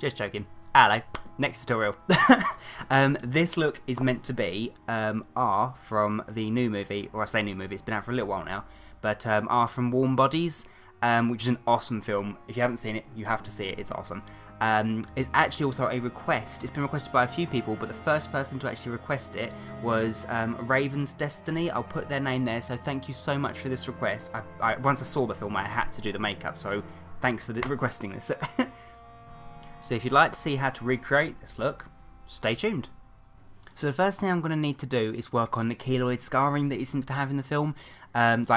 Just joking. Hello. Next tutorial. This look is meant to be R from the new movie, or I say new movie, it's been out for a little while now, but R from Warm Bodies, which is an awesome film. If you haven't seen it, you have to see it, it's awesome. It's actually also a request. It's been requested by a few people, but the first person to actually request it was Raven's Destiny. I'll put their name there, so thank you so much for this request. Once I saw the film, I had to do the makeup, so thanks for requesting this. So if you'd like to see how to recreate this look, stay tuned. So the first thing I'm going to need to do is work on the keloid scarring that he seems to have in the film,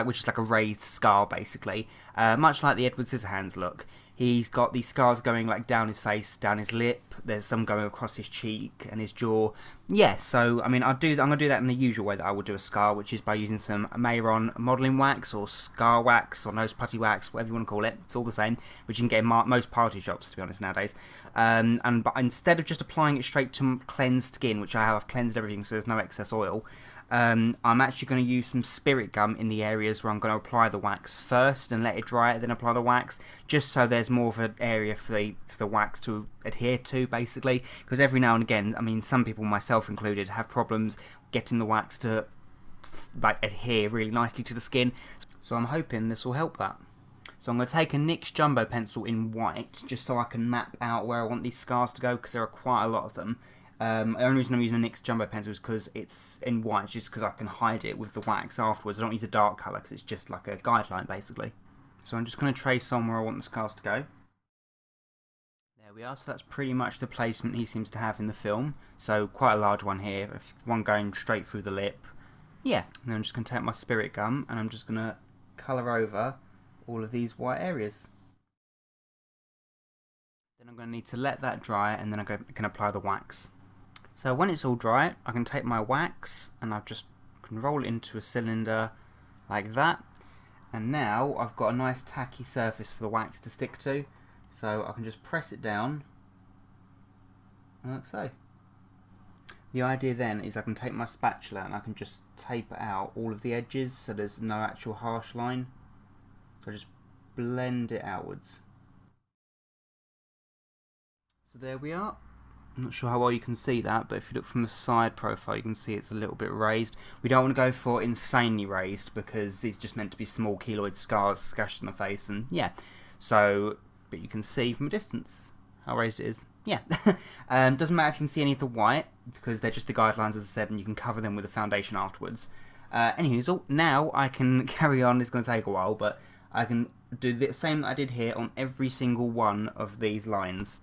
which is like a raised scar basically, much like the Edward Scissorhands look. He's got these scars going like down his face, down his lip, there's some going across his cheek and his jaw. Yeah, so I mean I'm going to do that in the usual way that I would do a scar, which is by using some Mayron modelling wax or scar wax or nose putty wax, whatever you want to call it. It's all the same, which you can get in most party shops, to be honest, nowadays. But instead of just applying it straight to cleansed skin, which I have, I've cleansed everything so there's no excess oil, I'm actually going to use some spirit gum in the areas where I'm going to apply the wax first and let it dry, then apply the wax, just so there's more of an area for the wax to adhere to, basically. Because every now and again, I mean, some people, myself included, have problems getting the wax to like adhere really nicely to the skin. So I'm hoping this will help that. So I'm going to take a NYX jumbo pencil in white, just so I can map out where I want these scars to go, because there are quite a lot of them. The only reason I'm using a NYX jumbo pencil is because it's in white, just because I can hide it with the wax afterwards. I don't use a dark colour because it's just like a guideline basically. So I'm just going to trace on where I want the scars to go. There we are, so that's pretty much the placement he seems to have in the film. So quite a large one here, one going straight through the lip. Yeah, and then I'm just going to take my spirit gum and I'm just going to colour over all of these white areas. Then I'm going to need to let that dry and then I can apply the wax. So when it's all dry, I can take my wax and I can roll it into a cylinder like that. And now I've got a nice tacky surface for the wax to stick to. So I can just press it down, like so. The idea then is I can take my spatula and I can just taper out all of the edges so there's no actual harsh line. So I just blend it outwards. So there we are. I'm not sure how well you can see that, but if you look from the side profile you can see it's a little bit raised. We don't want to go for insanely raised because these are just meant to be small keloid scars scratched in the face, and yeah. So, but you can see from a distance how raised it is. Yeah. Doesn't matter if you can see any of the white because they're just the guidelines, as I said, and you can cover them with a foundation afterwards. Anywho, so now I can carry on. It's going to take a while, but I can do the same that I did here on every single one of these lines.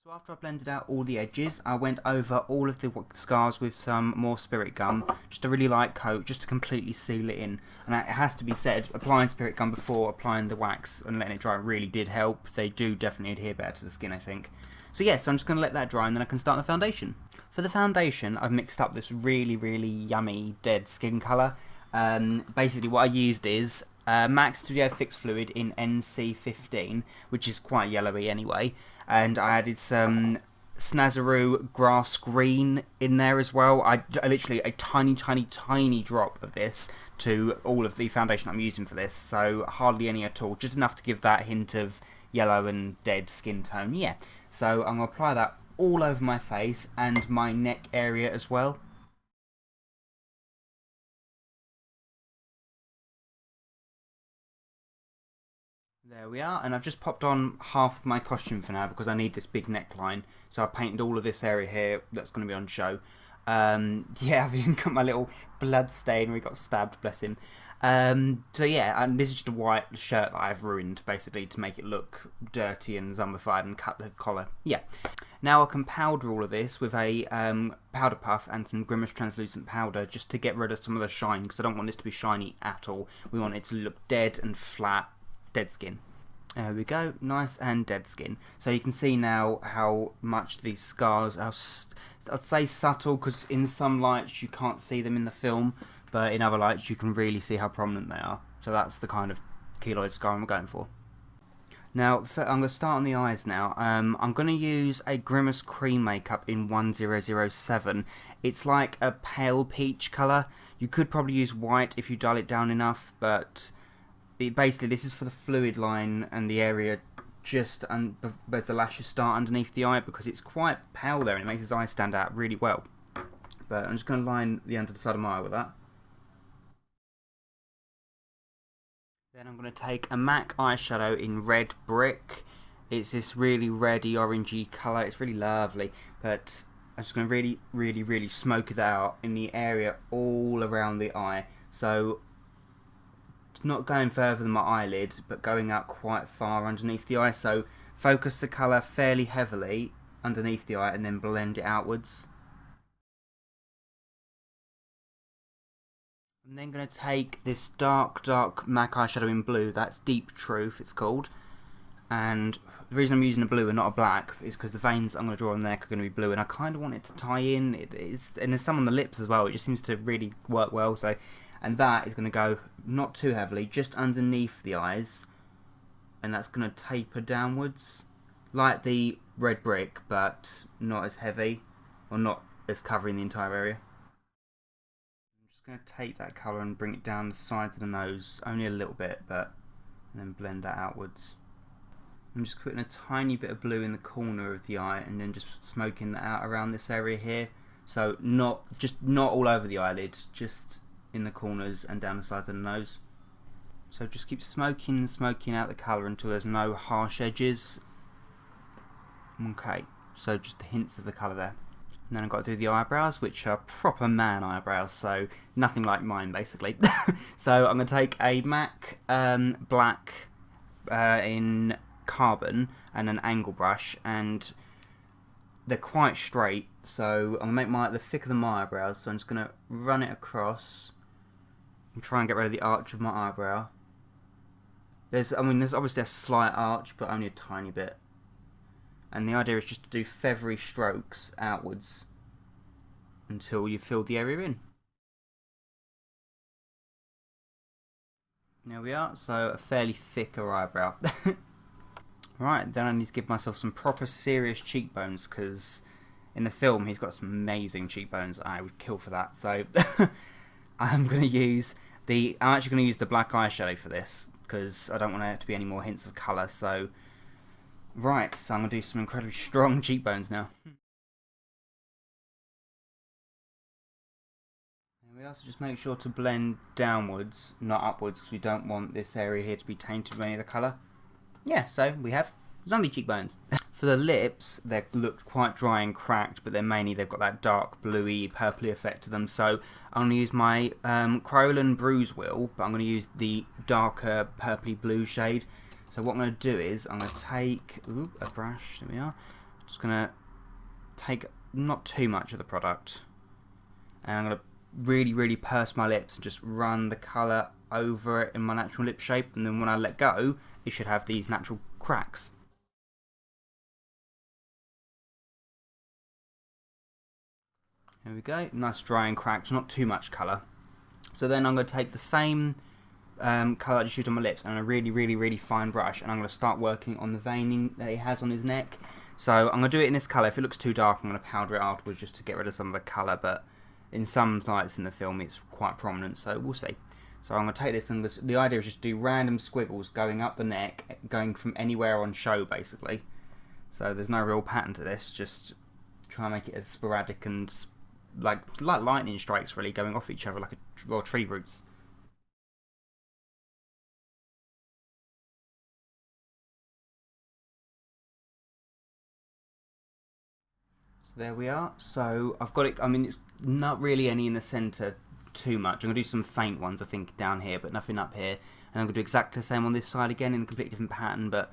So after I blended out all the edges, I went over all of the scars with some more spirit gum, just a really light coat, just to completely seal it in. And it has to be said, applying spirit gum before applying the wax and letting it dry really did help. They do definitely adhere better to the skin, I think. So yes, I'm just going to let that dry and then I can start the foundation. For the foundation, I've mixed up this really, really yummy dead skin colour. Basically what I used is MAC Studio Fix Fluid in NC15, which is quite yellowy anyway, and I added some Snazaroo Grass Green in there as well. I literally a tiny drop of this to all of the foundation I'm using for this, so hardly any at all, just enough to give that hint of yellow and dead skin tone. Yeah, so I'm going to apply that all over my face and my neck area as well. There we are, and I've just popped on half of my costume for now because I need this big neckline. So I've painted all of this area here that's going to be on show. Yeah, I've even got my little blood stain where he got stabbed, bless him. So yeah, and this is just a white shirt that I've ruined basically to make it look dirty and zombified and cut the collar. Yeah. Now I can powder all of this with a powder puff and some Grimace translucent powder just to get rid of some of the shine, because I don't want this to be shiny at all. We want it to look dead and flat. Dead skin. There we go, nice and dead skin. So you can see now how much these scars are, I'd say subtle, because in some lights you can't see them in the film, but in other lights you can really see how prominent they are. So that's the kind of keloid scar I'm going for. Now, I'm going to start on the eyes now. I'm going to use a Grimace cream makeup in 1007. It's like a pale peach colour. You could probably use white if you dial it down enough, but basically, this is for the fluid line and the area just as the lashes start underneath the eye, because it's quite pale there and it makes his eyes stand out really well. But I'm just going to line the under the side of my eye with that. Then I'm going to take a MAC eyeshadow in Red Brick. It's this really reddy, orangey colour. It's really lovely. But I'm just going to really smoke it out in the area all around the eye. So it's not going further than my eyelid, but going out quite far underneath the eye. So focus the colour fairly heavily underneath the eye and then blend it outwards. I'm then going to take this dark MAC eyeshadow in blue. That's Deep Truth, it's called. And the reason I'm using a blue and not a black is because the veins I'm going to draw on the neck are going to be blue, and I kind of want it to tie in. And there's some on the lips as well. It just seems to really work well. So, and that is going to go not too heavily, just underneath the eyes, and that's going to taper downwards, like the Red Brick, but not as heavy, or not as covering the entire area. Going to take that colour and bring it down the sides of the nose, only a little bit, and then blend that outwards. I'm just putting a tiny bit of blue in the corner of the eye and then just smoking that out around this area here. So not all over the eyelid, just in the corners and down the sides of the nose. So just keep smoking out the colour until there's no harsh edges. Okay, so just the hints of the colour there. And then I've got to do the eyebrows, which are proper man eyebrows, so nothing like mine, basically. So I'm going to take a MAC black in carbon and an angle brush, and they're quite straight, so I'm going to make the thicker than my eyebrows, so I'm just going to run it across and try and get rid of the arch of my eyebrow. There's obviously a slight arch, but only a tiny bit. And the idea is just to do feathery strokes outwards until you fill the area in. There we are, so a fairly thicker eyebrow. Right, then I need to give myself some proper serious cheekbones, because in the film he's got some amazing cheekbones. I would kill for that. So I'm actually going to use the black eyeshadow for this, because I don't want there to be any more hints of colour. So right, so I'm going to do some incredibly strong cheekbones now. And we also just make sure to blend downwards, not upwards, because we don't want this area here to be tainted with any of the colour. Yeah, so we have zombie cheekbones. For the lips, they look quite dry and cracked, but they've got that dark bluey, purpley effect to them. So I'm going to use my Kryolan Bruise Wheel, but I'm going to use the darker purpley blue shade. So what I'm going to do is I'm going to take a brush. There we are. Just going to take not too much of the product, and I'm going to really purse my lips and just run the colour over it in my natural lip shape, and then when I let go, it should have these natural cracks. There we go. Nice dry and cracked, not too much colour. So then I'm going to take the same colour I just used on my lips and a really fine brush, and I'm going to start working on the veining that he has on his neck. So I'm going to do it in this colour. If it looks too dark, I'm going to powder it afterwards just to get rid of some of the colour, but in some lights in the film it's quite prominent, so we'll see. So I'm going to take this, and the idea is just do random squiggles going up the neck, going from anywhere on show, basically. So there's no real pattern to this, just try and make it as sporadic and like lightning strikes, really, going off each other like tree roots. So there we are. So I've got it. I mean, it's not really any in the centre too much. I'm going to do some faint ones, I think, down here, but nothing up here. And I'm going to do exactly the same on this side again in a completely different pattern, but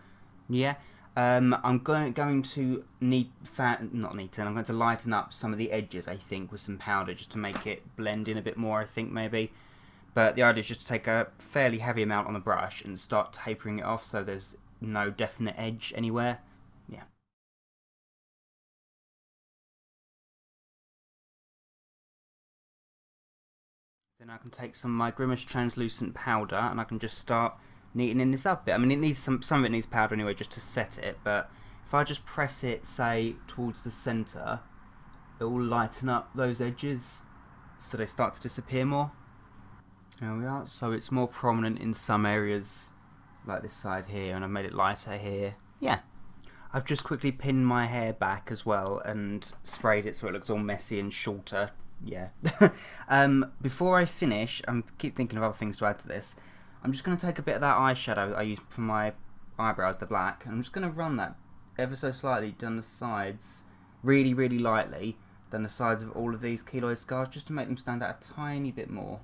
yeah. I'm going to I'm going to lighten up some of the edges, I think, with some powder just to make it blend in a bit more, I think, maybe. But the idea is just to take a fairly heavy amount on the brush and start tapering it off so there's no definite edge anywhere. Yeah. Then I can take some of my Grimace translucent powder and I can just start neatening this up a bit. I mean, it needs some of it needs powder anyway just to set it, but if I just press it, say, towards the centre, it will lighten up those edges so they start to disappear more. There we are. So it's more prominent in some areas, like this side here, and I've made it lighter here. Yeah. I've just quickly pinned my hair back as well and sprayed it so it looks all messy and shorter. Yeah. Before I finish, I keep thinking of other things to add to this. I'm just going to take a bit of that eyeshadow that I used for my eyebrows, the black, and I'm just going to run that ever so slightly down the sides, really, really lightly, down the sides of all of these keloid scars, just to make them stand out a tiny bit more.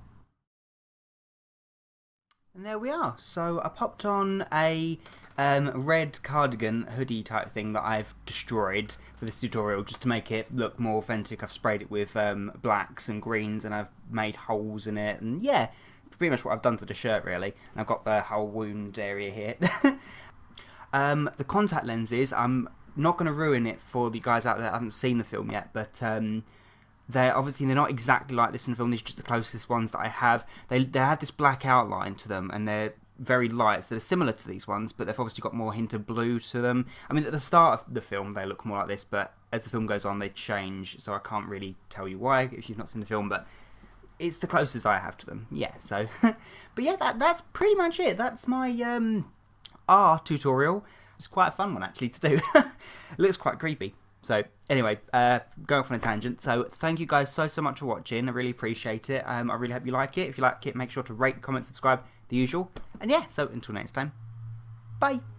And there we are. So I popped on a red cardigan hoodie type thing that I've destroyed for this tutorial just to make it look more authentic. I've sprayed it with blacks and greens, and I've made holes in it, and yeah, pretty much what I've done to the shirt really. And I've got the whole wound area here. The contact lenses, I'm not going to ruin it for the guys out there that haven't seen the film yet, but they're not exactly like this in the film. These are just the closest ones that I have. They have this black outline to them, and they're very light, so they're similar to these ones, but they've obviously got more hint of blue to them. I mean, at the start of the film, they look more like this, but as the film goes on, they change, so I can't really tell you why if you've not seen the film, but it's the closest I have to them. Yeah, so... but yeah, that's pretty much it. That's my R tutorial. It's quite a fun one, actually, to do. It looks quite creepy. So, anyway, going off on a tangent. So, thank you guys so much for watching. I really appreciate it. I really hope you like it. If you like it, make sure to rate, comment, subscribe, the usual. And yeah, so until next time, bye.